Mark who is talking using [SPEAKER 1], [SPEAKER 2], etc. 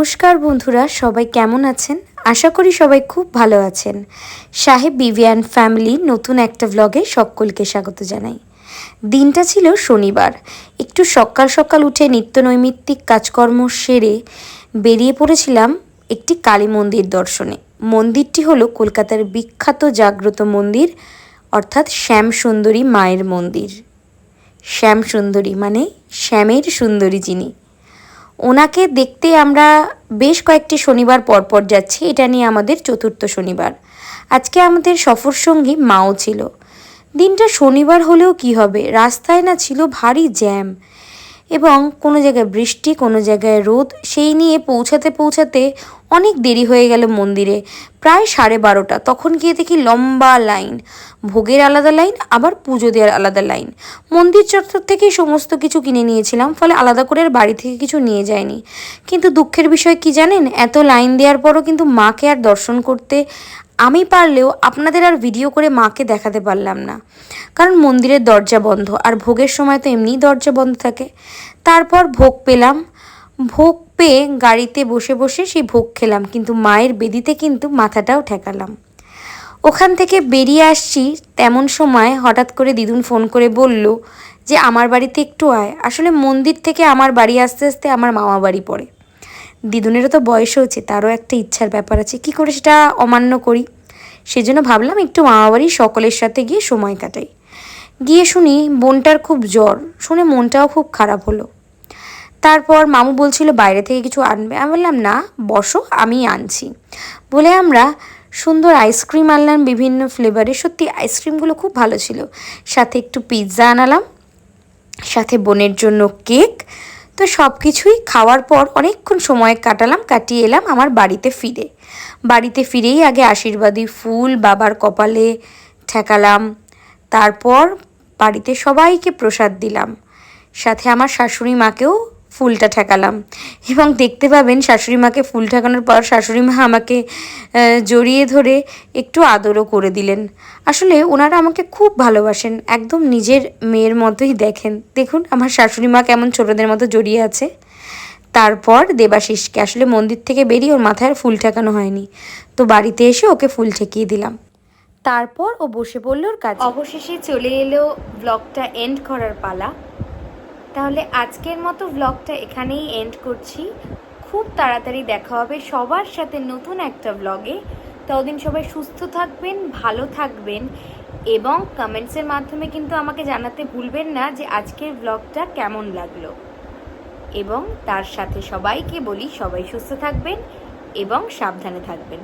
[SPEAKER 1] নমস্কার বন্ধুরা, সবাই কেমন আছেন? আশা করি সবাই খুব ভালো আছেন। সাহেব বিভিয়ান ফ্যামিলির নতুন একটা ব্লগে সকলকে স্বাগত জানাই। দিনটা ছিল শনিবার। একটু সকাল সকাল উঠে নিত্য নৈমিত্তিক কাজকর্ম সেরে বেরিয়ে পড়েছিলাম একটি কালী মন্দির দর্শনে। মন্দিরটি হলো কলকাতার বিখ্যাত জাগ্রত মন্দির, অর্থাৎ শ্যামসুন্দরী মায়ের মন্দির। শ্যামসুন্দরী মানে শ্যামের সুন্দরী যিনি, ওনাকে দেখতে আমরা বেশ কয়েকটি শনিবার পরপর যাচ্ছি। এটা নিয়ে আমাদের চতুর্থ শনিবার। আজকে আমাদের সফর সঙ্গী মাও ছিল। দিনটা শনিবার হলেও কি হবে, রাস্তায় না ছিল ভারী জ্যাম এবং কোনো জায়গায় বৃষ্টি, কোনো জায়গায় রোদ। সেই নিয়ে পৌঁছাতে অনেক দেরি হয়ে গেল মন্দিরে, প্রায় 12:30। তখন গিয়ে দেখি লম্বা লাইন, ভোগের আলাদা লাইন, আবার পুজো দেওয়ার আলাদা লাইন। মন্দির চত্বর থেকেই সমস্ত কিছু কিনে নিয়েছিলাম, ফলে আলাদা করে আর বাড়ি থেকে কিছু নিয়ে যায়নি। কিন্তু দুঃখের বিষয় কি জানেন, এত লাইন দেওয়ার পরও কিন্তু মাকে আর দর্শন করতে আমি পারলেও আপনাদের আর ভিডিও করে মাকে দেখাতে পারলাম না, কারণ মন্দিরের দরজা বন্ধ, আর ভোগের সময় তো এমনিই দরজা বন্ধ থাকে। তারপর ভোগ পেলাম, ভোগ পেয়ে গাড়িতে বসে বসে সেই ভোগ খেলাম, কিন্তু মায়ের বেদিতে কিন্তু মাথাটাও ঠেকালাম। ওখান থেকে বেরিয়ে আসছি, তেমন সময় হঠাৎ করে দিদুন ফোন করে বলল যে আমার বাড়িতে একটু আয়। আসলে মন্দির থেকে আমার বাড়ি আসতে আসতে আমার মামা বাড়ি পড়ে। দিদুনেরও তো বয়স হচ্ছে, তারও একটা ইচ্ছার ব্যাপার আছে, কি করে সেটা অমান্য করি। সেজন্য ভাবলাম একটু মামা বাড়ির সকলের সাথে গিয়ে সময় কাটাই। গিয়ে শুনি বোনটার খুব জ্বর, শুনে মনটাও খুব খারাপ হলো। তারপর মামু বলছিল বাইরে থেকে কিছু আনবে। আমি বললাম না, বসো, আমি আনছি বলে আমরা সুন্দর আইসক্রিম আনলাম বিভিন্ন ফ্লেভারের। সত্যি আইসক্রিমগুলো খুব ভালো ছিল। সাথে একটু পিৎজা আনালাম, সাথে বোনের জন্য কেক। তো সব কিছুই খাওয়ার পর অনেকক্ষণ সময় কাটিয়ে এলাম আমার বাড়িতে ফিরেই আগে আশীর্বাদী ফুল বাবার কপালে ঠেকালাম। তারপর বাড়িতে সবাইকে প্রসাদ দিলাম, সাথে আমার শাশুড়ি মাকেও ফুলটা ঠেকালাম। এবং দেখতে পাবেন শাশুড়ি মাকে ফুল ঠেকানোর পর শাশুড়ি মা আমাকে জড়িয়ে ধরে একটু আদরও করে দিলেন। আসলে ওনারা আমাকে খুব ভালোবাসেন, একদম নিজের মেয়ের মতোই দেখেন। দেখুন আমার শাশুড়ি মা কেমন ছোটদের মতো জড়িয়ে আছে। তারপর দেবাশিসকে আসলে মন্দির থেকে বেরিয়ে ওর মাথায় আর ফুল ঠেকানো হয়নি, তো বাড়িতে এসে ওকে ফুল ঠেকিয়ে দিলাম। তারপর ও বসে পড়ল ওর কাজ। অবশেষে চলে এলো ব্লগটা এন্ড করার পালা। তাহলে আজকের মতো ব্লগটা এখানেই এন্ড করছি। খুব তাড়াতাড়ি দেখা হবে সবার সাথে নতুন একটা ব্লগে। ততদিন সবাই সুস্থ থাকবেন, ভালো থাকবেন, এবং কমেন্টসের মাধ্যমে কিন্তু আমাকে জানাতে ভুলবেন না যে আজকের ব্লগটা কেমন লাগলো। এবং তার সাথে সবাইকে বলি সবাই সুস্থ থাকবেন এবং সাবধানে থাকবেন।